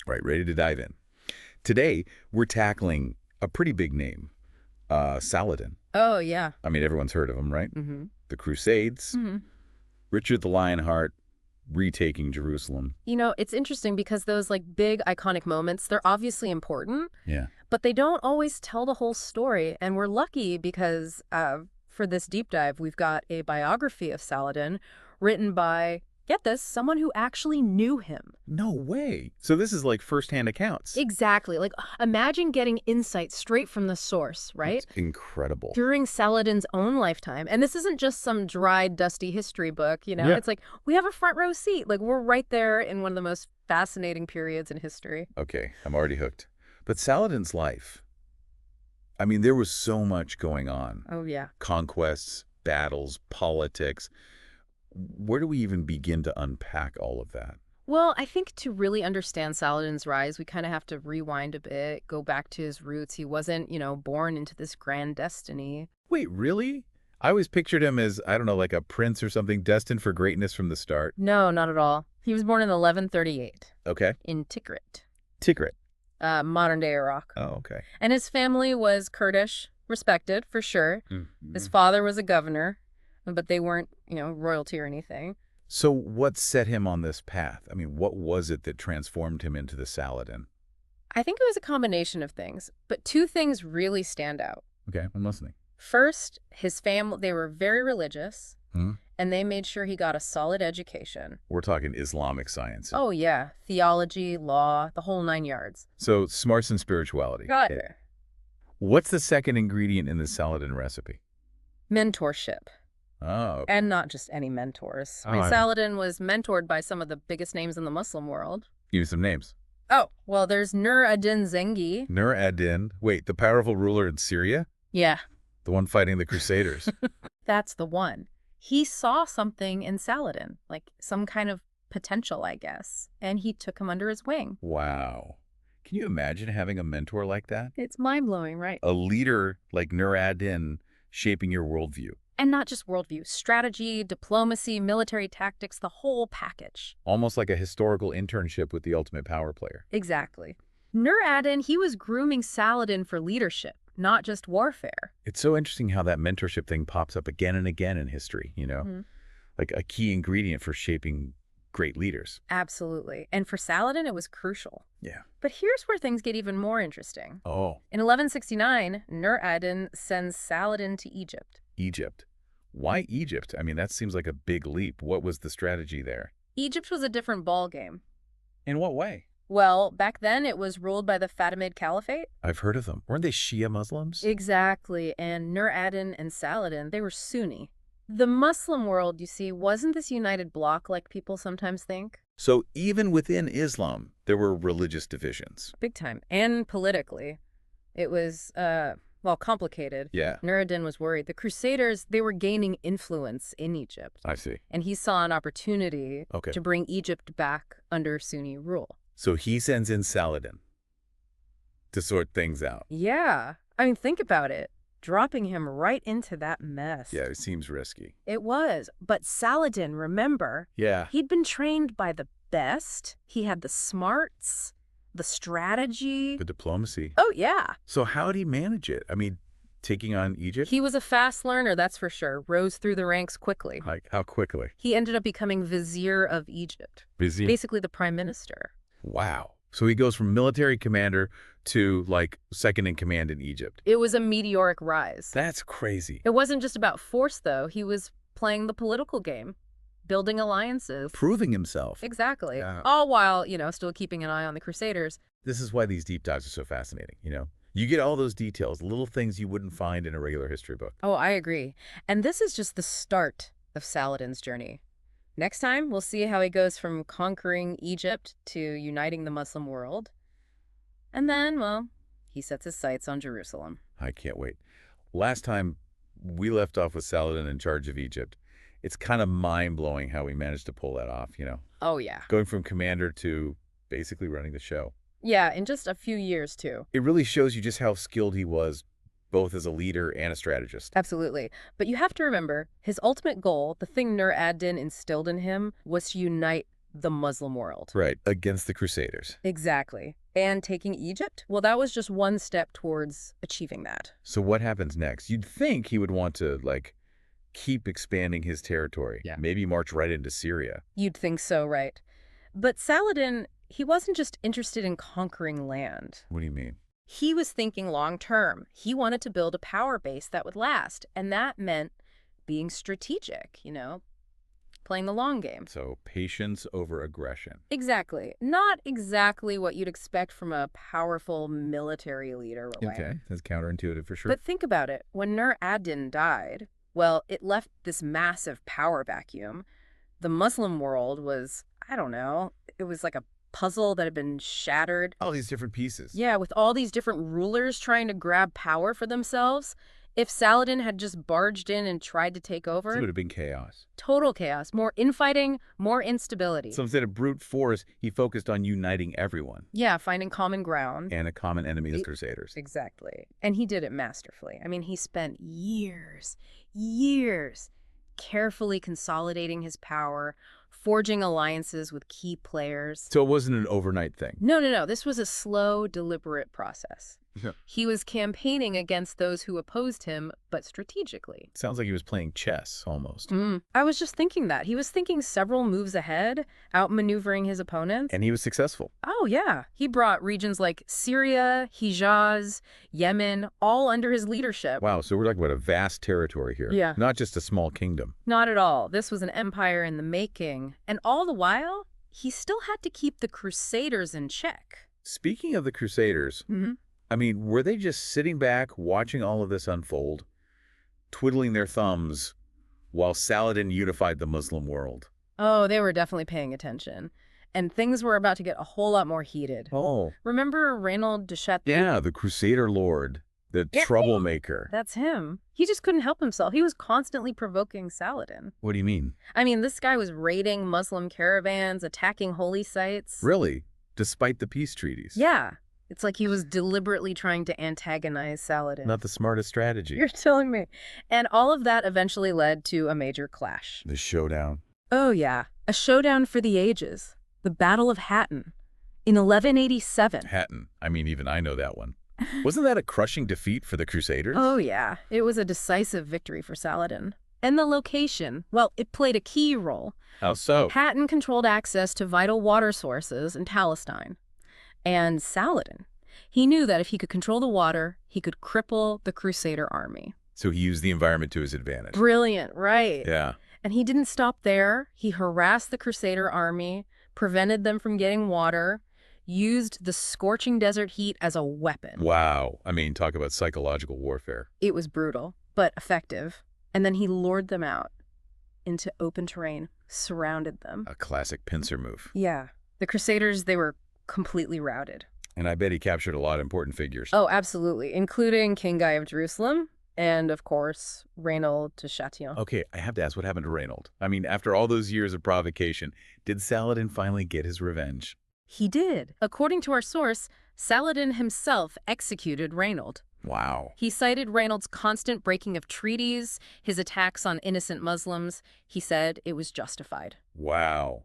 Right, ready to dive in. Today, we're tackling a pretty big name, Saladin. Oh, yeah. I mean, everyone's heard of him, right? Mm-hmm. The Crusades, Mm-hmm. Richard the Lionheart, retaking Jerusalem. You know, it's interesting because those big iconic moments, they're obviously important, Yeah. but they don't always tell the whole story. And we're lucky because for this deep dive, we've got a biography of Saladin written by, get this, someone who actually knew him. No way. So this is like firsthand accounts. Exactly. Imagine getting insight straight from the source, right? It's incredible. During Saladin's own lifetime. And this isn't just some dry, dusty history book, you know? Yeah. It's we have a front row seat. We're right there in one of the most fascinating periods in history. Okay, I'm already hooked. But Saladin's life, I mean, there was so much going on. Oh, yeah. Conquests, battles, politics. Where do we even begin to unpack all of that? Well, I think to really understand Saladin's rise, we kind of have to rewind a bit, go back to his roots. He wasn't, born into this grand destiny. Wait, really? I always pictured him as, I don't know, like a prince or something destined for greatness from the start. No, not at all. He was born in 1138. Okay. In Tikrit. Tikrit. Modern-day Iraq. Oh, okay. And his family was Kurdish, respected, for sure. Mm-hmm. His father was a governor, but they weren't, royalty or anything. So what set him on this path? I mean, what was it that transformed him into the Saladin? I think it was a combination of things, but two things really stand out. Okay, I'm listening. First, his family, they were very religious, Hmm? and they made sure he got a solid education. We're talking Islamic science. Oh, yeah. Theology, law, the whole 9 yards. So smarts and spirituality. Got it. What's the second ingredient in the Saladin recipe? Mentorship. Oh. And not just any mentors. I mean, Saladin was mentored by some of the biggest names in the Muslim world. Give me some names. Oh, well, there's Nur ad-Din Zengi. Nur ad-Din. Wait, the powerful ruler in Syria? Yeah. The one fighting the Crusaders. That's the one. He saw something in Saladin, some kind of potential, I guess, and he took him under his wing. Wow. Can you imagine having a mentor like that? It's mind-blowing, right? A leader like Nur ad-Din shaping your worldview. And not just worldview, strategy, diplomacy, military tactics, the whole package. Almost like a historical internship with the ultimate power player. Exactly. Nur ad-Din, he was grooming Saladin for leadership, not just warfare. It's so interesting how that mentorship thing pops up again and again in history, Mm-hmm. Like a key ingredient for shaping great leaders. Absolutely. And for Saladin, it was crucial. Yeah. But here's where things get even more interesting. Oh. In 1169, Nur ad-Din sends Saladin to Egypt. Egypt. Why Egypt? I mean, that seems like a big leap. What was the strategy there? Egypt was a different ballgame. In what way? Well, back then it was ruled by the Fatimid Caliphate. I've heard of them. Weren't they Shia Muslims? Exactly. And Nur ad-Din and Saladin, they were Sunni. The Muslim world, you see, wasn't this united bloc like people sometimes think. So even within Islam, there were religious divisions. Big time. And politically. It was, complicated. Yeah. Nur ad-Din was worried. The Crusaders, they were gaining influence in Egypt. I see. And he saw an opportunity Okay. to bring Egypt back under Sunni rule. So he sends in Saladin to sort things out. Yeah. I mean, think about it. Dropping him right into that mess. Yeah, it seems risky. It was. But Saladin, remember, Yeah. he'd been trained by the best. He had the smarts, the strategy. The diplomacy. Oh, yeah. So how did he manage it? I mean, taking on Egypt? He was a fast learner, that's for sure. Rose through the ranks quickly. Like, how quickly? He ended up becoming vizier of Egypt. Vizier? Basically the prime minister. Wow. So he goes from military commander to, second in command in Egypt. It was a meteoric rise. That's crazy. It wasn't just about force, though. He was playing the political game, building alliances. Proving himself. Exactly. Yeah. All while, still keeping an eye on the Crusaders. This is why these deep dives are so fascinating, You get all those details, little things you wouldn't find in a regular history book. Oh, I agree. And this is just the start of Saladin's journey. Next time, we'll see how he goes from conquering Egypt to uniting the Muslim world. And then, he sets his sights on Jerusalem. I can't wait. Last time we left off with Saladin in charge of Egypt. It's kind of mind-blowing how we managed to pull that off, Oh, yeah. Going from commander to basically running the show. Yeah, in just a few years, too. It really shows you just how skilled he was, both as a leader and a strategist. Absolutely. But you have to remember, his ultimate goal, the thing Nur ad-Din instilled in him, was to unite the Muslim world. Right, against the Crusaders. Exactly. And taking Egypt? Well, that was just one step towards achieving that. So what happens next? You'd think he would want to, like, keep expanding his territory. Yeah. Maybe march right into Syria. You'd think so, right? But Saladin, he wasn't just interested in conquering land. What do you mean? He was thinking long term. He wanted to build a power base that would last, and that meant being strategic, playing the long game. So patience over aggression. Exactly. Not exactly what you'd expect from a powerful military leader. Okay, that's counterintuitive for sure. But think about it. When Nur-ad-Din died, well, it left this massive power vacuum. The Muslim world was, I don't know, it was like a puzzle that had been shattered. All these different pieces. Yeah, with all these different rulers trying to grab power for themselves. If Saladin had just barged in and tried to take over, It would have been chaos. total chaos, more infighting, more instability. So instead of brute force, he focused on uniting everyone. Yeah, finding common ground. And a common enemy, the Crusaders. Exactly. And he did it masterfully. I mean, he spent years, carefully consolidating his power, forging alliances with key players. So it wasn't an overnight thing. No. This was a slow, deliberate process. Yeah. He was campaigning against those who opposed him, but strategically. Sounds like he was playing chess, almost. I was just thinking that. He was thinking several moves ahead, outmaneuvering his opponents. And he was successful. Oh, yeah. He brought regions like Syria, Hijaz, Yemen, all under his leadership. Wow, so we're talking about a vast territory here. Yeah. Not just a small kingdom. Not at all. This was an empire in the making. And all the while, he still had to keep the Crusaders in check. Speaking of the Crusaders, I mean, were they just sitting back, watching all of this unfold, twiddling their thumbs, while Saladin unified the Muslim world? Oh, they were definitely paying attention. And things were about to get a whole lot more heated. Oh. Remember Reynold de Chatillon? Yeah, the Crusader Lord, the troublemaker. That's him. He just couldn't help himself. He was constantly provoking Saladin. What do you mean? I mean, this guy was raiding Muslim caravans, attacking holy sites. Really? Despite the peace treaties? Yeah. It's like he was deliberately trying to antagonize Saladin. Not the smartest strategy. You're telling me. And all of that eventually led to a major clash. The showdown. Oh, yeah. A showdown for the ages. The Battle of Hattin. In 1187. Hattin. I mean, even I know that one. Wasn't that a crushing defeat for the Crusaders? Oh, yeah. It was a decisive victory for Saladin. And the location, well, it played a key role. How so? Hattin controlled access to vital water sources in Palestine. And Saladin, he knew that if he could control the water, he could cripple the Crusader army. So he used the environment to his advantage. Brilliant, right? Yeah. And he didn't stop there. He harassed the Crusader army, prevented them from getting water, used the scorching desert heat as a weapon. Wow. I mean, talk about psychological warfare. It was brutal, but effective. And then he lured them out into open terrain, surrounded them. A classic pincer move. Yeah. The Crusaders, they were completely routed. And I bet he captured a lot of important figures. Oh, absolutely, including King Guy of Jerusalem and, of course, Reynold de Chatillon. Okay, I have to ask, what happened to Reynold? I mean, after all those years of provocation, did Saladin finally get his revenge? He did. According to our source, Saladin himself executed Reynold. Wow. He cited Reynold's constant breaking of treaties, his attacks on innocent Muslims. He said it was justified. Wow.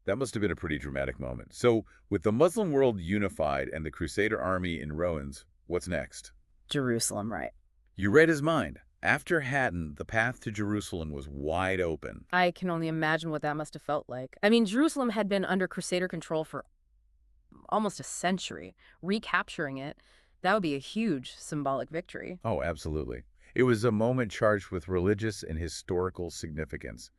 That must have been a pretty dramatic moment. So, with the Muslim world unified and the Crusader army in ruins, what's next? Jerusalem, right? You read his mind. After Hattin, the path to Jerusalem was wide open. I can only imagine what that must have felt like. I mean, Jerusalem had been under Crusader control for almost a century. Recapturing it, that would be a huge symbolic victory. Oh, absolutely. It was a moment charged with religious and historical significance.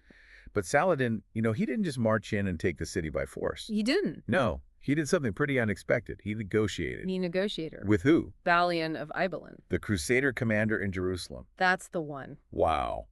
But Saladin, he didn't just march in and take the city by force. He didn't. No, he did something pretty unexpected. He negotiated. He negotiated. With who? Balian of Ibelin. The Crusader commander in Jerusalem. That's the one. Wow.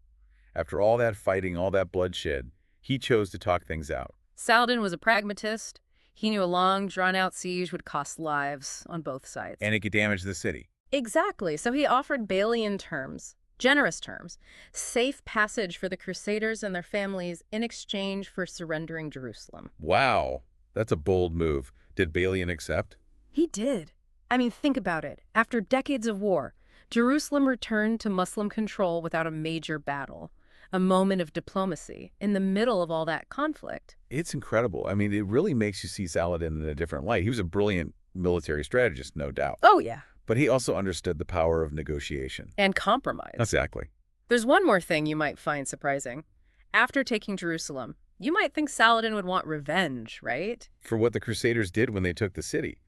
After all that fighting, all that bloodshed, he chose to talk things out. Saladin was a pragmatist. He knew a long, drawn-out siege would cost lives on both sides. And it could damage the city. Exactly. So he offered Balian terms. Generous terms, safe passage for the Crusaders and their families in exchange for surrendering Jerusalem. Wow, that's a bold move. Did Balian accept? He did. I mean, think about it. After decades of war, Jerusalem returned to Muslim control without a major battle, a moment of diplomacy in the middle of all that conflict. It's incredible. I mean, it really makes you see Saladin in a different light. He was a brilliant military strategist, no doubt. Oh, yeah. But he also understood the power of negotiation. And compromise. Exactly. There's one more thing you might find surprising. After taking Jerusalem, you might think Saladin would want revenge, right? For what the Crusaders did when they took the city.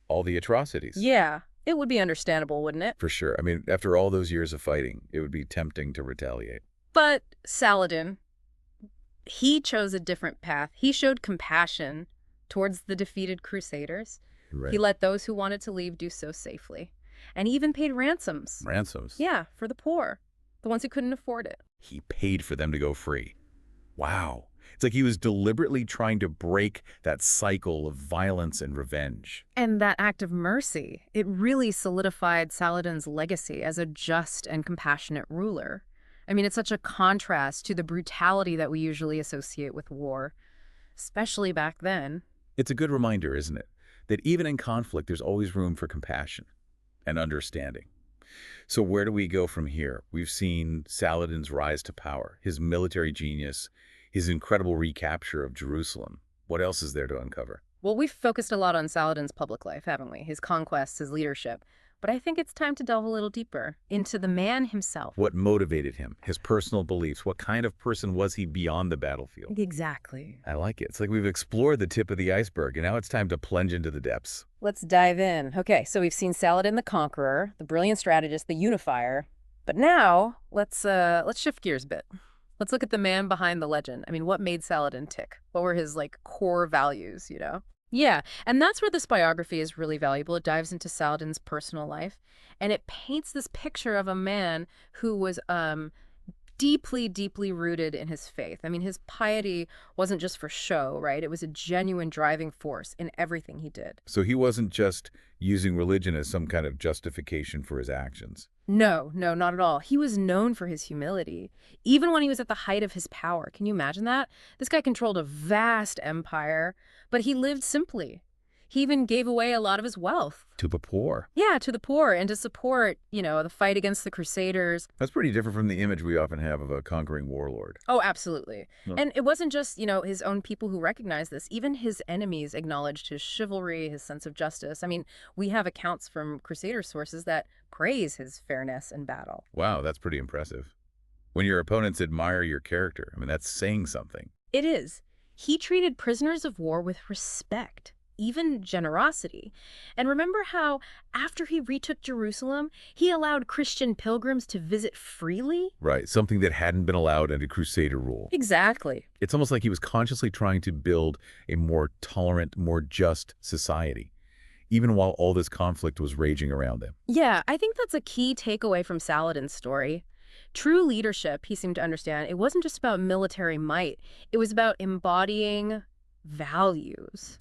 All the atrocities. Yeah, it would be understandable, wouldn't it? For sure. I mean, after all those years of fighting, it would be tempting to retaliate. But Saladin, he chose a different path. He showed compassion towards the defeated Crusaders. Right. He let those who wanted to leave do so safely. And he even paid ransoms. Ransoms? Yeah, for the poor, the ones who couldn't afford it. He paid for them to go free. Wow. It's like he was deliberately trying to break that cycle of violence and revenge. And that act of mercy, it really solidified Saladin's legacy as a just and compassionate ruler. I mean, it's such a contrast to the brutality that we usually associate with war, especially back then. It's a good reminder, isn't it, that even in conflict, there's always room for compassion and understanding. So where do we go from here? We've seen Saladin's rise to power, his military genius, his incredible recapture of Jerusalem. What else is there to uncover? Well, we've focused a lot on Saladin's public life, haven't we? His conquests, his leadership. But I think it's time to delve a little deeper into the man himself. What motivated him? His personal beliefs? What kind of person was he beyond the battlefield? Exactly. I like it. It's like we've explored the tip of the iceberg, and now it's time to plunge into the depths. Let's dive in. Okay, so we've seen Saladin the Conqueror, the brilliant strategist, the unifier. But now, let's shift gears a bit. Let's look at the man behind the legend. I mean, what made Saladin tick? What were his, core values, you know? Yeah, and that's where this biography is really valuable. It dives into Saladin's personal life, and it paints this picture of a man who was deeply, deeply rooted in his faith. I mean, his piety wasn't just for show, right? It was a genuine driving force in everything he did. So he wasn't just using religion as some kind of justification for his actions. No, not at all. He was known for his humility, even when he was at the height of his power. Can you imagine that? This guy controlled a vast empire, but he lived simply. He even gave away a lot of his wealth. To the poor. Yeah, to the poor, and to support, the fight against the Crusaders. That's pretty different from the image we often have of a conquering warlord. Oh, absolutely. No. And it wasn't just, his own people who recognized this. Even his enemies acknowledged his chivalry, his sense of justice. I mean, we have accounts from Crusader sources that praise his fairness in battle. Wow, that's pretty impressive. When your opponents admire your character, I mean, that's saying something. It is. He treated prisoners of war with respect, even generosity. And remember how, after he retook Jerusalem, he allowed Christian pilgrims to visit freely? Right, something that hadn't been allowed under Crusader rule. Exactly. It's almost like he was consciously trying to build a more tolerant, more just society, even while all this conflict was raging around him. Yeah, I think that's a key takeaway from Saladin's story. True leadership, he seemed to understand, it wasn't just about military might. It was about embodying values.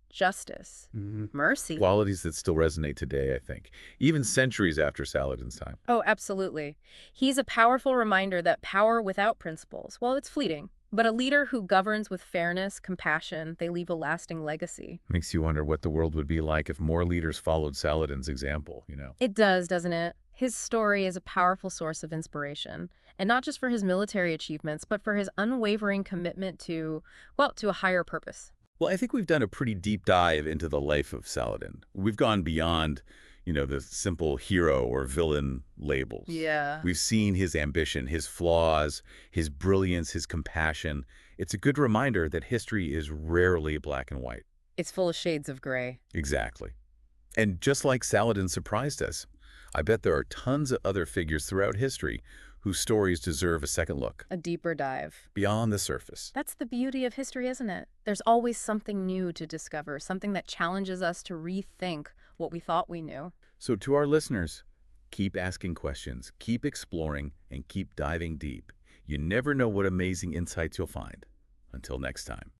Justice, mercy. Qualities that still resonate today, I think, even centuries after Saladin's time. Oh, absolutely. He's a powerful reminder that power without principles, well, it's fleeting. But a leader who governs with fairness, compassion, they leave a lasting legacy. Makes you wonder what the world would be like if more leaders followed Saladin's example, It does, doesn't it? His story is a powerful source of inspiration. And not just for his military achievements, but for his unwavering commitment to a higher purpose. Well, I think we've done a pretty deep dive into the life of Saladin. We've gone beyond, the simple hero or villain labels. Yeah. We've seen his ambition, his flaws, his brilliance, his compassion. It's a good reminder that history is rarely black and white. It's full of shades of gray. Exactly. And just like Saladin surprised us, I bet there are tons of other figures throughout history whose stories deserve a second look. A deeper dive. Beyond the surface. That's the beauty of history, isn't it? There's always something new to discover, something that challenges us to rethink what we thought we knew. So to our listeners, keep asking questions, keep exploring, and keep diving deep. You never know what amazing insights you'll find. Until next time.